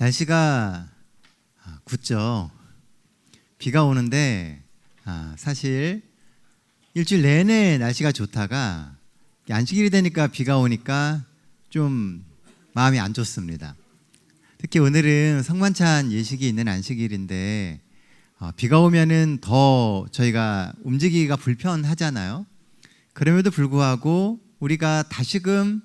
날씨가 굳죠. 비가 오는데 사실 일주일 내내 날씨가 좋다가 안식일이 되니까 비가 오니까 좀 마음이 안 좋습니다. 특히 오늘은 성만찬 예식이 있는 안식일인데 비가 오면은 더 저희가 움직이기가 불편하잖아요. 그럼에도 불구하고 우리가 다시금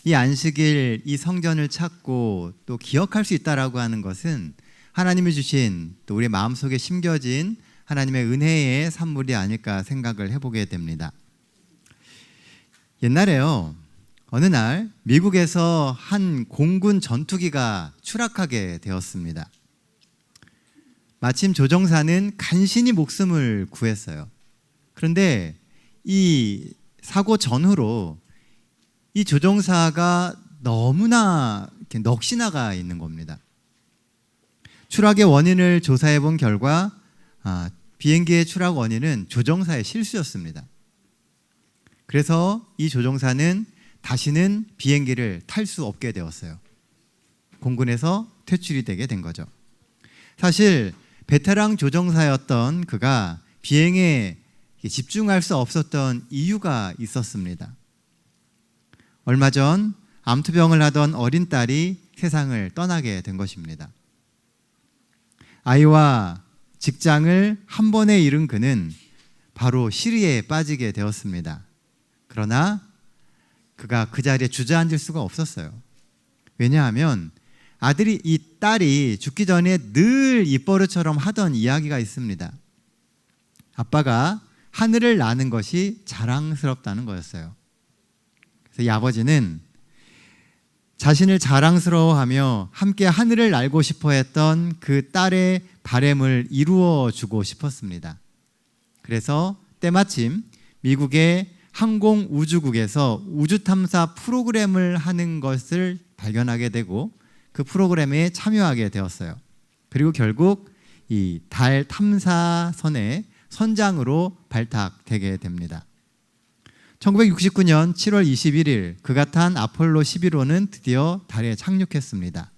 이 안식일, 이 성전을 찾고 또 기억할 수 있다라고 하는 것은 하나님이 주신 또 우리 마음속에 심겨진 하나님의 은혜의 산물이 아닐까 생각을 해보게 됩니다. 옛날에요, 어느 날 미국에서 한 공군 전투기가 추락하게 되었습니다. 마침 조종사는 간신히 목숨을 구했어요. 그런데 이 사고 전후로 이 조종사가 너무나 이렇게 넋이 있는 겁니다. 추락의 원인을 조사해 본 결과 비행기의 추락 원인은 조종사의 실수였습니다. 그래서 이 조종사는 다시는 비행기를 탈 수 없게 되었어요. 공군에서 퇴출이 되게 된 거죠. 사실 베테랑 조종사였던 그가 비행에 집중할 수 없었던 이유가 있었습니다. 얼마 전 암투병을 하던 어린 딸이 세상을 떠나게 된 것입니다. 아이와 직장을 한 번에 잃은 그는 바로 시리에 빠지게 되었습니다. 그러나 그가 그 자리에 주저앉을 수가 없었어요. 왜냐하면 이 딸이 죽기 전에 늘 입버릇처럼 하던 이야기가 있습니다. 아빠가 하늘을 나는 것이 자랑스럽다는 거였어요. 그래서 이 아버지는 자신을 자랑스러워하며 함께 하늘을 날고 싶어 했던 그 딸의 바람을 이루어 주고 싶었습니다. 그래서 때마침 미국의 항공우주국에서 우주탐사 프로그램을 하는 것을 발견하게 되고 그 프로그램에 참여하게 되었어요. 그리고 결국 이 달 탐사선의 선장으로 발탁되게 됩니다. 1969년 7월 21일 그가 탄 아폴로 11호는 드디어 달에 착륙했습니다.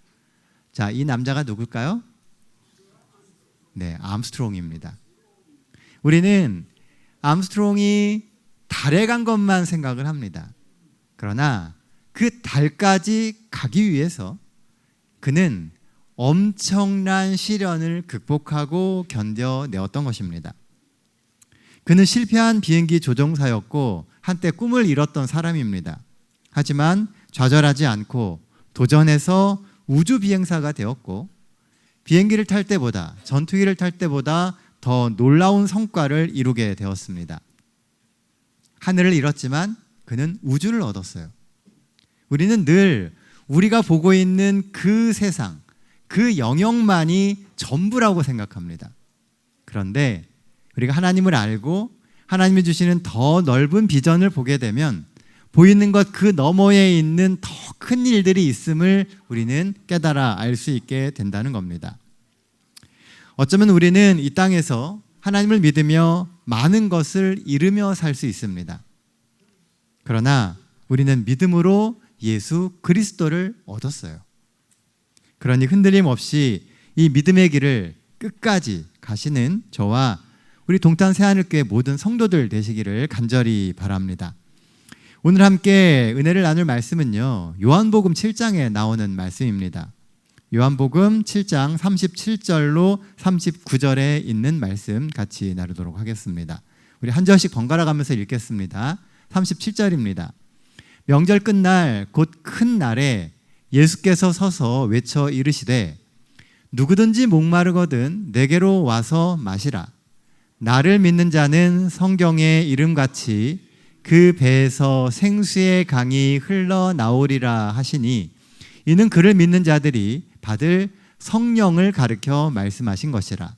자, 이 남자가 누굴까요? 네, 암스트롱입니다. 우리는 암스트롱이 달에 간 것만 생각을 합니다. 그러나 그 달까지 가기 위해서 그는 엄청난 시련을 극복하고 견뎌내었던 것입니다. 그는 실패한 비행기 조종사였고 한때 꿈을 이뤘던 사람입니다. 하지만 좌절하지 않고 도전해서 우주 비행사가 되었고 비행기를 탈 때보다 전투기를 탈 때보다 더 놀라운 성과를 이루게 되었습니다. 하늘을 잃었지만 그는 우주를 얻었어요. 우리는 늘 우리가 보고 있는 그 세상, 그 영역만이 전부라고 생각합니다. 그런데 우리가 하나님을 알고 하나님이 주시는 더 넓은 비전을 보게 되면 보이는 것 그 너머에 있는 더 큰 일들이 있음을 우리는 깨달아 알 수 있게 된다는 겁니다. 어쩌면 우리는 이 땅에서 하나님을 믿으며 많은 것을 잃으며 살 수 있습니다. 그러나 우리는 믿음으로 예수 그리스도를 얻었어요. 그러니 흔들림 없이 이 믿음의 길을 끝까지 가시는 저와 우리 동탄 새하늘교회 모든 성도들 되시기를 간절히 바랍니다. 오늘 함께 은혜를 나눌 말씀은요, 요한복음 7장에 나오는 말씀입니다. 요한복음 7장 37절로 39절에 있는 말씀 같이 나누도록 하겠습니다. 우리 한 절씩 번갈아 가면서 읽겠습니다. 37절입니다. 명절 끝날 곧 큰 날에 예수께서 서서 외쳐 이르시되 누구든지 목마르거든 내게로 와서 마시라. 나를 믿는 자는 성경의 이름같이 그 배에서 생수의 강이 흘러나오리라 하시니 이는 그를 믿는 자들이 받을 성령을 가르쳐 말씀하신 것이라.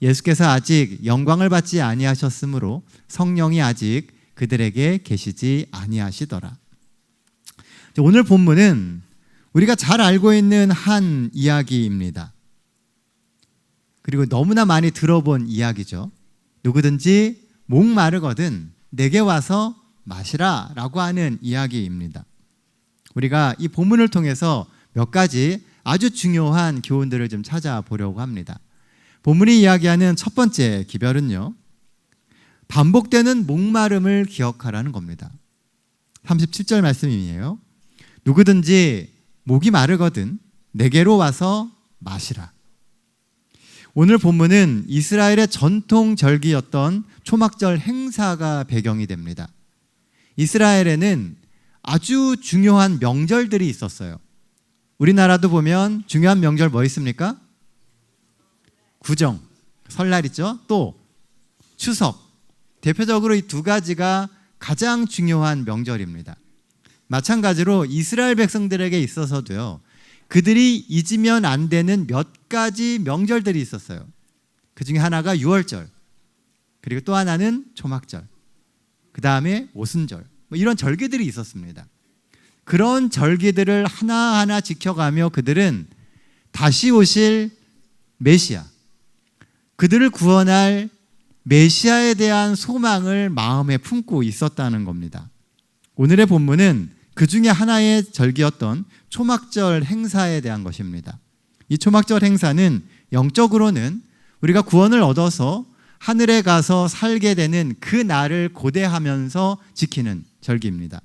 예수께서 아직 영광을 받지 아니하셨으므로 성령이 아직 그들에게 계시지 아니하시더라. 오늘 본문은 우리가 잘 알고 있는 한 이야기입니다. 그리고 너무나 많이 들어본 이야기죠. 누구든지 목마르거든 내게 와서 마시라 라고 하는 이야기입니다. 우리가 이 본문을 통해서 몇 가지 아주 중요한 교훈들을 좀 찾아보려고 합니다. 본문이 이야기하는 첫 번째 기별은요, 반복되는 목마름을 기억하라는 겁니다. 37절 말씀이에요. 누구든지 목이 마르거든 내게로 와서 마시라. 오늘 본문은 이스라엘의 전통 절기였던 초막절 행사가 배경이 됩니다. 이스라엘에는 아주 중요한 명절들이 있었어요. 우리나라도 보면 중요한 명절 뭐 있습니까? 구정, 설날 있죠? 또 추석. 대표적으로 이 두 가지가 가장 중요한 명절입니다. 마찬가지로 이스라엘 백성들에게 있어서도요, 그들이 잊으면 안 되는 몇 가지 명절들이 있었어요. 그 중에 하나가 유월절, 그리고 또 하나는 초막절, 그 다음에 오순절, 이런 절기들이 있었습니다. 그런 절기들을 하나하나 지켜가며 그들은 다시 오실 메시아, 그들을 구원할 메시아에 대한 소망을 마음에 품고 있었다는 겁니다. 오늘의 본문은 그 중에 하나의 절기였던 초막절 행사에 대한 것입니다. 이 초막절 행사는 영적으로는 우리가 구원을 얻어서 하늘에 가서 살게 되는 그 날을 고대하면서 지키는 절기입니다.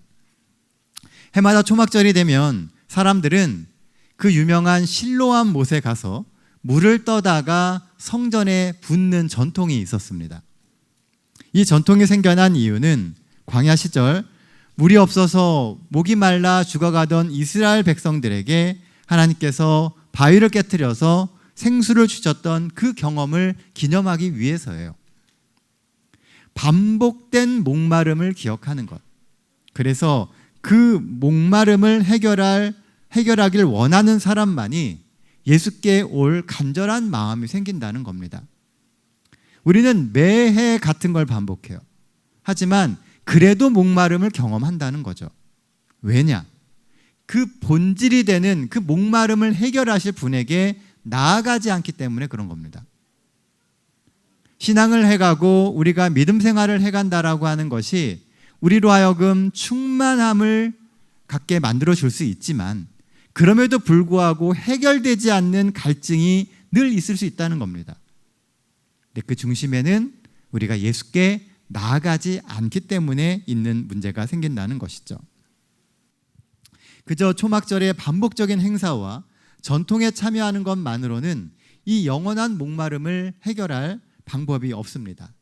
해마다 초막절이 되면 사람들은 그 유명한 실로암 못에 가서 물을 떠다가 성전에 붓는 전통이 있었습니다. 이 전통이 생겨난 이유는 광야 시절 물이 없어서 목이 말라 죽어가던 이스라엘 백성들에게 하나님께서 바위를 깨트려서 생수를 주셨던 그 경험을 기념하기 위해서예요. 반복된 목마름을 기억하는 것. 그래서 그 목마름을 해결하길 원하는 사람만이 예수께 올 간절한 마음이 생긴다는 겁니다. 우리는 매해 같은 걸 반복해요. 하지만 그래도 목마름을 경험한다는 거죠. 왜냐? 그 본질이 되는 그 목마름을 해결하실 분에게 나아가지 않기 때문에 그런 겁니다. 신앙을 해가고 우리가 믿음 생활을 해간다라고 하는 것이 우리로 하여금 충만함을 갖게 만들어줄 수 있지만 그럼에도 불구하고 해결되지 않는 갈증이 늘 있을 수 있다는 겁니다. 근데 그 중심에는 우리가 예수께 나아가지 않기 때문에 있는 문제가 생긴다는 것이죠. 그저 초막절의 반복적인 행사와 전통에 참여하는 것만으로는 이 영원한 목마름을 해결할 방법이 없습니다.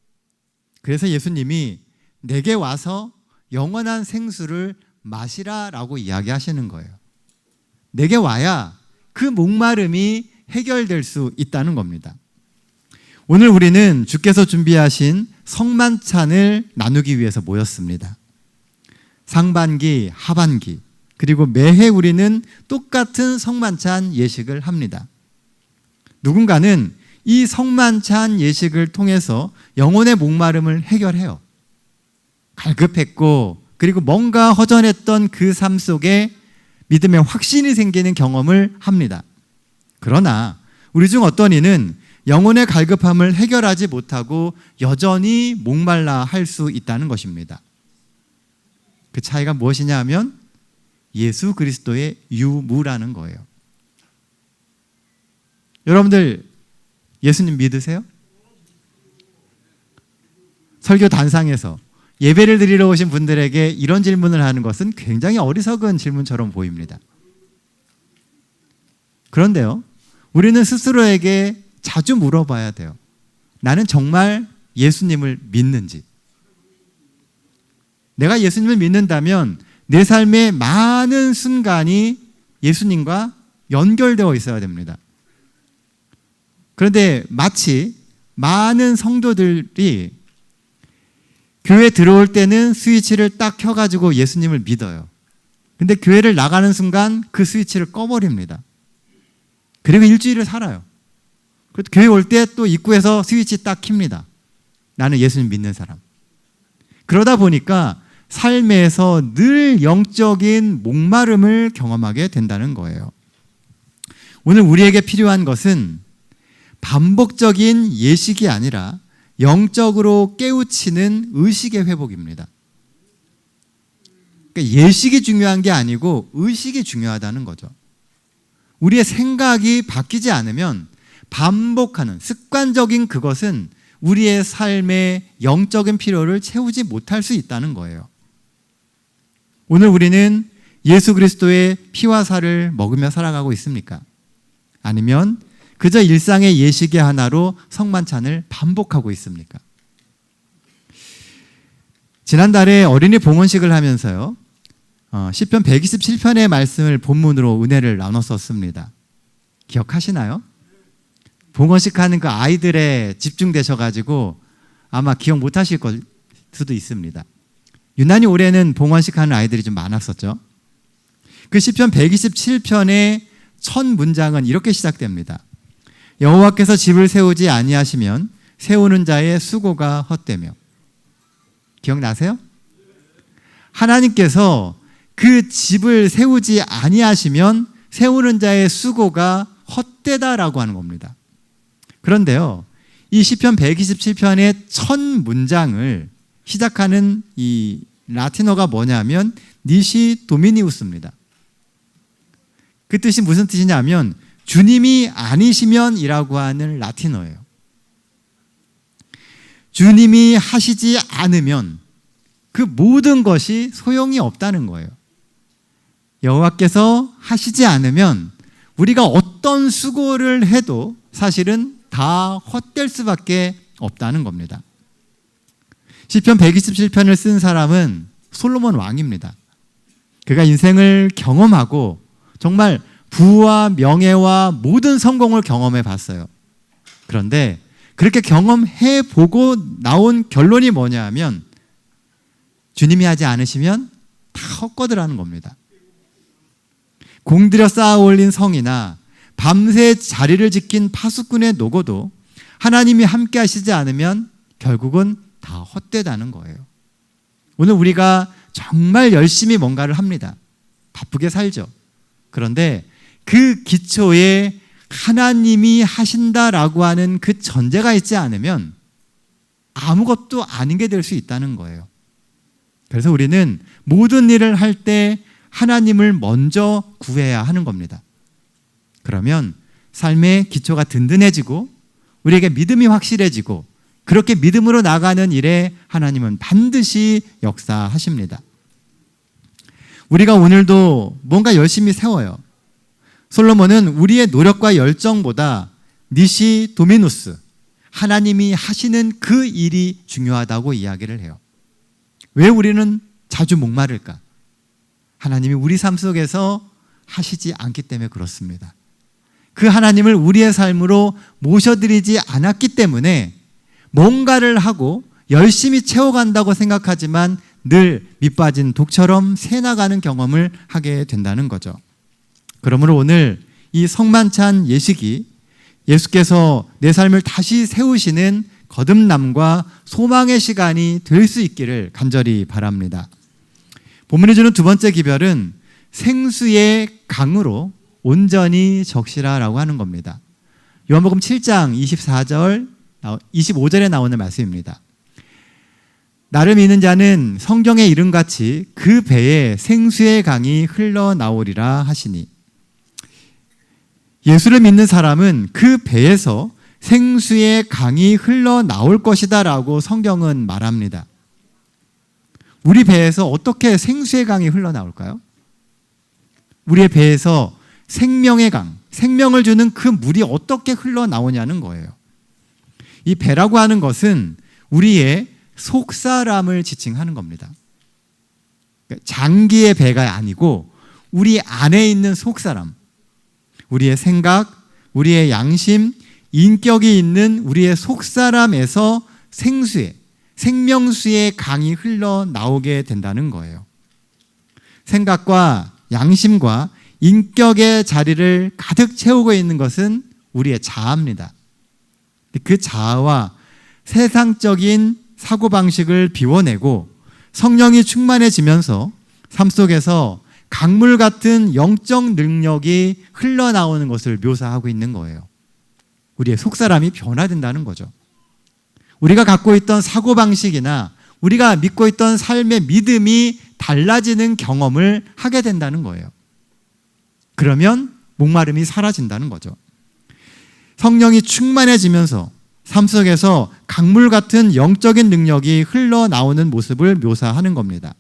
그래서 예수님이 내게 와서 영원한 생수를 마시라라고 이야기하시는 거예요. 내게 와야 그 목마름이 해결될 수 있다는 겁니다. 오늘 우리는 주께서 준비하신 성만찬을 나누기 위해서 모였습니다. 상반기, 하반기, 그리고 매해 우리는 똑같은 성만찬 예식을 합니다. 누군가는 이 성만찬 예식을 통해서 영혼의 목마름을 해결해요. 갈급했고 그리고 뭔가 허전했던 그 삶 속에 믿음의 확신이 생기는 경험을 합니다. 그러나 우리 중 어떤 이는 영혼의 갈급함을 해결하지 못하고 여전히 목말라 할 수 있다는 것입니다. 그 차이가 무엇이냐 하면 예수 그리스도의 유무라는 거예요. 여러분들 예수님 믿으세요? 설교 단상에서 예배를 드리러 오신 분들에게 이런 질문을 하는 것은 굉장히 어리석은 질문처럼 보입니다. 그런데요, 우리는 스스로에게 자주 물어봐야 돼요. 나는 정말 예수님을 믿는지. 내가 예수님을 믿는다면 내 삶의 많은 순간이 예수님과 연결되어 있어야 됩니다. 그런데 마치 많은 성도들이 교회 들어올 때는 스위치를 딱 켜가지고 예수님을 믿어요. 근데 교회를 나가는 순간 그 스위치를 꺼버립니다. 그리고 일주일을 살아요. 교회 올 때 또 입구에서 스위치 딱 킵니다. 나는 예수님 믿는 사람. 그러다 보니까 삶에서 늘 영적인 목마름을 경험하게 된다는 거예요. 오늘 우리에게 필요한 것은 반복적인 예식이 아니라 영적으로 깨우치는 의식의 회복입니다. 그러니까 예식이 중요한 게 아니고 의식이 중요하다는 거죠. 우리의 생각이 바뀌지 않으면 반복하는 습관적인 그것은 우리의 삶의 영적인 필요를 채우지 못할 수 있다는 거예요. 오늘 우리는 예수 그리스도의 피와 살을 먹으며 살아가고 있습니까? 아니면 그저 일상의 예식의 하나로 성만찬을 반복하고 있습니까? 지난달에 어린이 봉헌식을 하면서요, 시편 127편의 말씀을 본문으로 은혜를 나눴었습니다. 기억하시나요? 봉헌식 하는 그 아이들에 집중되셔가지고 아마 기억 못하실 수도 있습니다. 유난히 올해는 봉헌식 하는 아이들이 좀 많았었죠. 그 시편 127편의 첫 문장은 이렇게 시작됩니다. 여호와께서 집을 세우지 아니하시면 세우는 자의 수고가 헛되며. 기억나세요? 하나님께서 그 집을 세우지 아니하시면 세우는 자의 수고가 헛되다라고 하는 겁니다. 그런데요, 이 시편 127편의 첫 문장을 시작하는 이 라틴어가 뭐냐면 니시 도미니우스입니다. 그 뜻이 무슨 뜻이냐면 주님이 아니시면 이라고 하는 라틴어예요. 주님이 하시지 않으면 그 모든 것이 소용이 없다는 거예요. 여호와께서 하시지 않으면 우리가 어떤 수고를 해도 사실은 다 헛될 수밖에 없다는 겁니다. 시편 127편을 쓴 사람은 솔로몬 왕입니다. 그가 인생을 경험하고 정말 부와 명예와 모든 성공을 경험해 봤어요. 그런데 그렇게 경험해 보고 나온 결론이 뭐냐 하면 주님이 하지 않으시면 다 헛거드라는 겁니다. 공들여 쌓아 올린 성이나 밤새 자리를 지킨 파수꾼의 노고도 하나님이 함께 하시지 않으면 결국은 다 헛되다는 거예요. 오늘 우리가 정말 열심히 뭔가를 합니다. 바쁘게 살죠. 그런데 그 기초에 하나님이 하신다라고 하는 그 전제가 있지 않으면 아무것도 아닌 게 될 수 있다는 거예요. 그래서 우리는 모든 일을 할 때 하나님을 먼저 구해야 하는 겁니다. 그러면 삶의 기초가 든든해지고 우리에게 믿음이 확실해지고 그렇게 믿음으로 나가는 일에 하나님은 반드시 역사하십니다. 우리가 오늘도 뭔가 열심히 세워요. 솔로몬은 우리의 노력과 열정보다 니시 도미누스, 하나님이 하시는 그 일이 중요하다고 이야기를 해요. 왜 우리는 자주 목마를까? 하나님이 우리 삶 속에서 하시지 않기 때문에 그렇습니다. 그 하나님을 우리의 삶으로 모셔드리지 않았기 때문에 뭔가를 하고 열심히 채워간다고 생각하지만 늘 밑빠진 독처럼 새나가는 경험을 하게 된다는 거죠. 그러므로 오늘 이 성만찬 예식이 예수께서 내 삶을 다시 세우시는 거듭남과 소망의 시간이 될 수 있기를 간절히 바랍니다. 본문이 주는 두 번째 기별은 생수의 강으로 온전히 적시라라고 하는 겁니다. 요한복음 7장 24절, 25절에 나오는 말씀입니다. 나를 믿는 자는 성경의 이름같이 그 배에 생수의 강이 흘러나오리라 하시니, 예수를 믿는 사람은 그 배에서 생수의 강이 흘러나올 것이다 라고 성경은 말합니다. 우리 배에서 어떻게 생수의 강이 흘러나올까요? 우리의 배에서 생명의 강, 생명을 주는 그 물이 어떻게 흘러나오냐는 거예요. 이 배라고 하는 것은 우리의 속사람을 지칭하는 겁니다. 장기의 배가 아니고 우리 안에 있는 속사람, 우리의 생각, 우리의 양심, 인격이 있는 우리의 속사람에서 생수의, 생명수의 강이 흘러나오게 된다는 거예요. 생각과 양심과 인격의 자리를 가득 채우고 있는 것은 우리의 자아입니다. 그 자아와 세상적인 사고방식을 비워내고 성령이 충만해지면서 삶 속에서 강물 같은 영적 능력이 흘러나오는 것을 묘사하고 있는 거예요. 우리의 속사람이 변화된다는 거죠. 우리가 갖고 있던 사고방식이나 우리가 믿고 있던 삶의 믿음이 달라지는 경험을 하게 된다는 거예요. 그러면 목마름이 사라진다는 거죠. 성령이 충만해지면서 삶 속에서 강물 같은 영적인 능력이 흘러나오는 모습을 묘사하는 겁니다.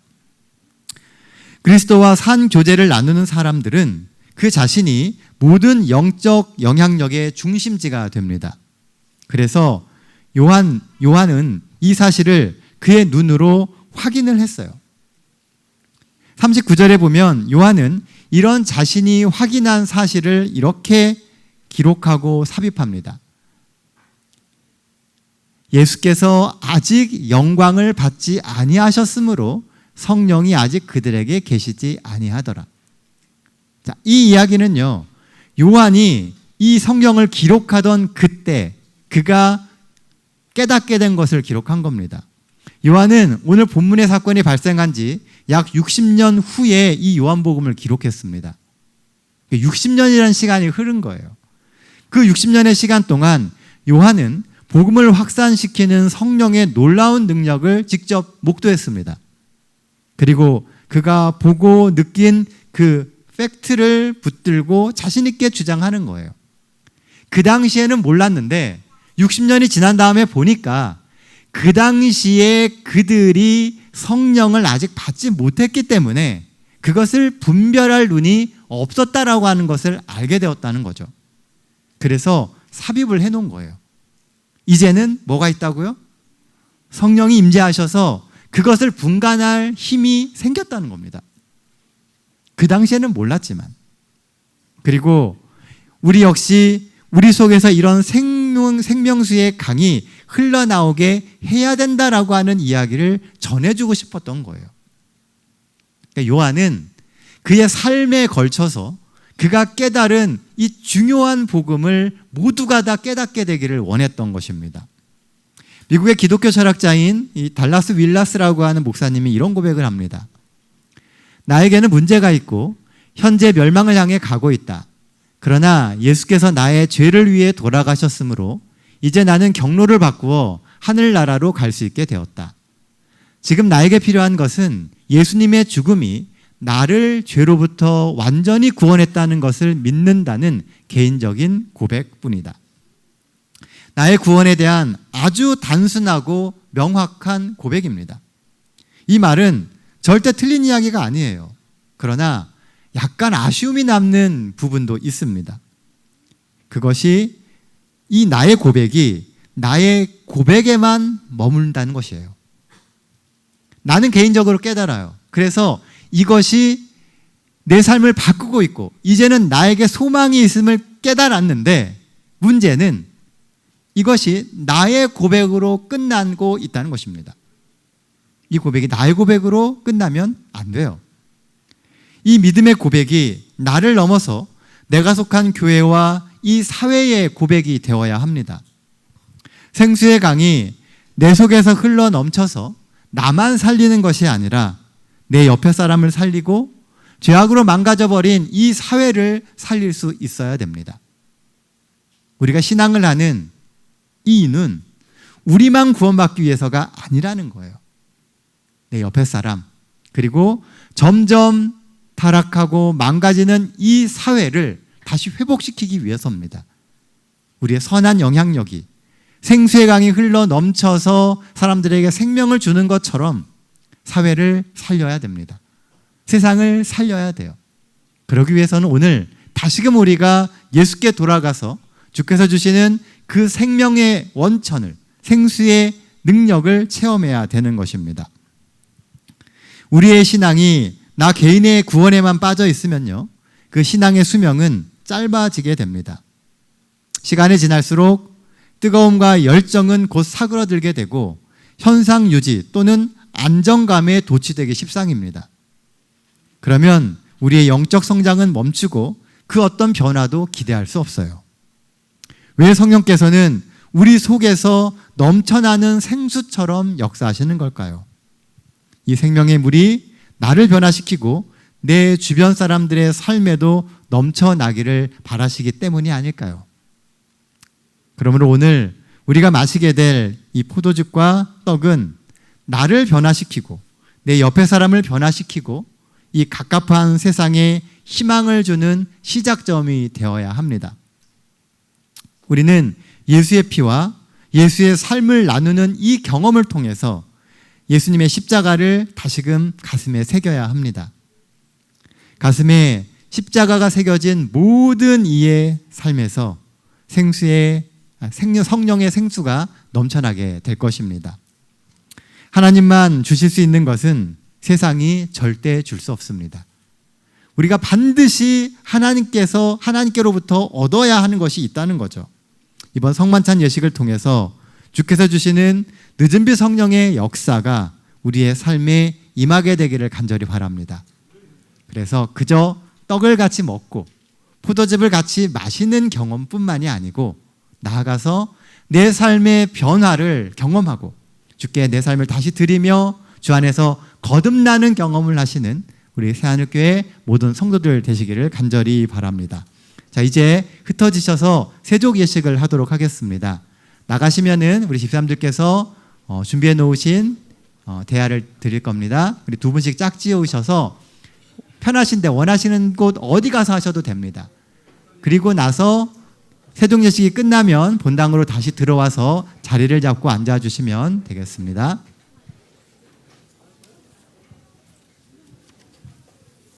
그리스도와 산 교제를 나누는 사람들은 그 자신이 모든 영적 영향력의 중심지가 됩니다. 그래서 요한은 이 사실을 그의 눈으로 확인을 했어요. 39절에 보면 요한은 이런 자신이 확인한 사실을 이렇게 기록하고 삽입합니다. 예수께서 아직 영광을 받지 아니하셨으므로 성령이 아직 그들에게 계시지 아니하더라. 자, 이 이야기는요, 요한이 이 성경을 기록하던 그때 그가 깨닫게 된 것을 기록한 겁니다. 요한은 오늘 본문의 사건이 발생한 지 약 60년 후에 이 요한복음을 기록했습니다. 60년이라는 시간이 흐른 거예요. 그 60년의 시간 동안 요한은 복음을 확산시키는 성령의 놀라운 능력을 직접 목도했습니다. 그리고 그가 보고 느낀 그 팩트를 붙들고 자신 있게 주장하는 거예요. 그 당시에는 몰랐는데 60년이 지난 다음에 보니까 그 당시에 그들이 성령을 아직 받지 못했기 때문에 그것을 분별할 눈이 없었다라고 하는 것을 알게 되었다는 거죠. 그래서 삽입을 해놓은 거예요. 이제는 뭐가 있다고요? 성령이 임재하셔서 그것을 분간할 힘이 생겼다는 겁니다. 그 당시에는 몰랐지만. 그리고 우리 역시 우리 속에서 이런 생명수의 강이 흘러나오게 해야 된다라고 하는 이야기를 전해주고 싶었던 거예요. 그러니까 요한은 그의 삶에 걸쳐서 그가 깨달은 이 중요한 복음을 모두가 다 깨닫게 되기를 원했던 것입니다. 미국의 기독교 철학자인 이 달라스 윌라스라고 하는 목사님이 이런 고백을 합니다. 나에게는 문제가 있고 현재 멸망을 향해 가고 있다. 그러나 예수께서 나의 죄를 위해 돌아가셨으므로 이제 나는 경로를 바꾸어 하늘나라로 갈 수 있게 되었다. 지금 나에게 필요한 것은 예수님의 죽음이 나를 죄로부터 완전히 구원했다는 것을 믿는다는 개인적인 고백뿐이다. 나의 구원에 대한 아주 단순하고 명확한 고백입니다. 이 말은 절대 틀린 이야기가 아니에요. 그러나 약간 아쉬움이 남는 부분도 있습니다. 그것이 이 나의 고백이 나의 고백에만 머문다는 것이에요. 나는 개인적으로 깨달아요. 그래서 이것이 내 삶을 바꾸고 있고 이제는 나에게 소망이 있음을 깨달았는데 문제는 이것이 나의 고백으로 끝나고 있다는 것입니다. 이 고백이 나의 고백으로 끝나면 안 돼요. 이 믿음의 고백이 나를 넘어서 내가 속한 교회와 이 사회의 고백이 되어야 합니다. 생수의 강이 내 속에서 흘러 넘쳐서 나만 살리는 것이 아니라 내 옆에 사람을 살리고 죄악으로 망가져버린 이 사회를 살릴 수 있어야 됩니다. 우리가 신앙을 하는 이 이유는 우리만 구원받기 위해서가 아니라는 거예요. 내 옆에 사람, 그리고 점점 타락하고 망가지는 이 사회를 다시 회복시키기 위해서입니다. 우리의 선한 영향력이 생수의 강이 흘러 넘쳐서 사람들에게 생명을 주는 것처럼 사회를 살려야 됩니다. 세상을 살려야 돼요. 그러기 위해서는 오늘 다시금 우리가 예수께 돌아가서 주께서 주시는 그 생명의 원천을, 생수의 능력을 체험해야 되는 것입니다. 우리의 신앙이 나 개인의 구원에만 빠져 있으면요, 그 신앙의 수명은 짧아지게 됩니다. 시간이 지날수록 뜨거움과 열정은 곧 사그러들게 되고 현상 유지 또는 안정감에 도취되기 십상입니다. 그러면 우리의 영적 성장은 멈추고 그 어떤 변화도 기대할 수 없어요. 왜 성령께서는 우리 속에서 넘쳐나는 생수처럼 역사하시는 걸까요? 이 생명의 물이 나를 변화시키고 내 주변 사람들의 삶에도 넘쳐나기를 바라시기 때문이 아닐까요? 그러므로 오늘 우리가 마시게 될 이 포도즙과 떡은 나를 변화시키고 내 옆에 사람을 변화시키고 이 갑갑한 세상에 희망을 주는 시작점이 되어야 합니다. 우리는 예수의 피와 예수의 삶을 나누는 이 경험을 통해서 예수님의 십자가를 다시금 가슴에 새겨야 합니다. 가슴에 십자가가 새겨진 모든 이의 삶에서 성령의 생수가 넘쳐나게 될 것입니다. 하나님만 주실 수 있는 것은 세상이 절대 줄 수 없습니다. 우리가 반드시 하나님께로부터 얻어야 하는 것이 있다는 거죠. 이번 성만찬 예식을 통해서 주께서 주시는 늦은비 성령의 역사가 우리의 삶에 임하게 되기를 간절히 바랍니다. 그래서 그저 떡을 같이 먹고 포도즙을 같이 마시는 경험뿐만이 아니고 나아가서 내 삶의 변화를 경험하고 주께 내 삶을 다시 드리며 주 안에서 거듭나는 경험을 하시는 우리 새하늘교회 모든 성도들 되시기를 간절히 바랍니다. 자, 이제 흩어지셔서 세족 예식을 하도록 하겠습니다. 나가시면은 우리 집사람들께서 준비해 놓으신 대야를 드릴 겁니다. 우리 두 분씩 짝지어오셔서 편하신데 원하시는 곳 어디 가서 하셔도 됩니다. 그리고 나서 세족 예식이 끝나면 본당으로 다시 들어와서 자리를 잡고 앉아주시면 되겠습니다.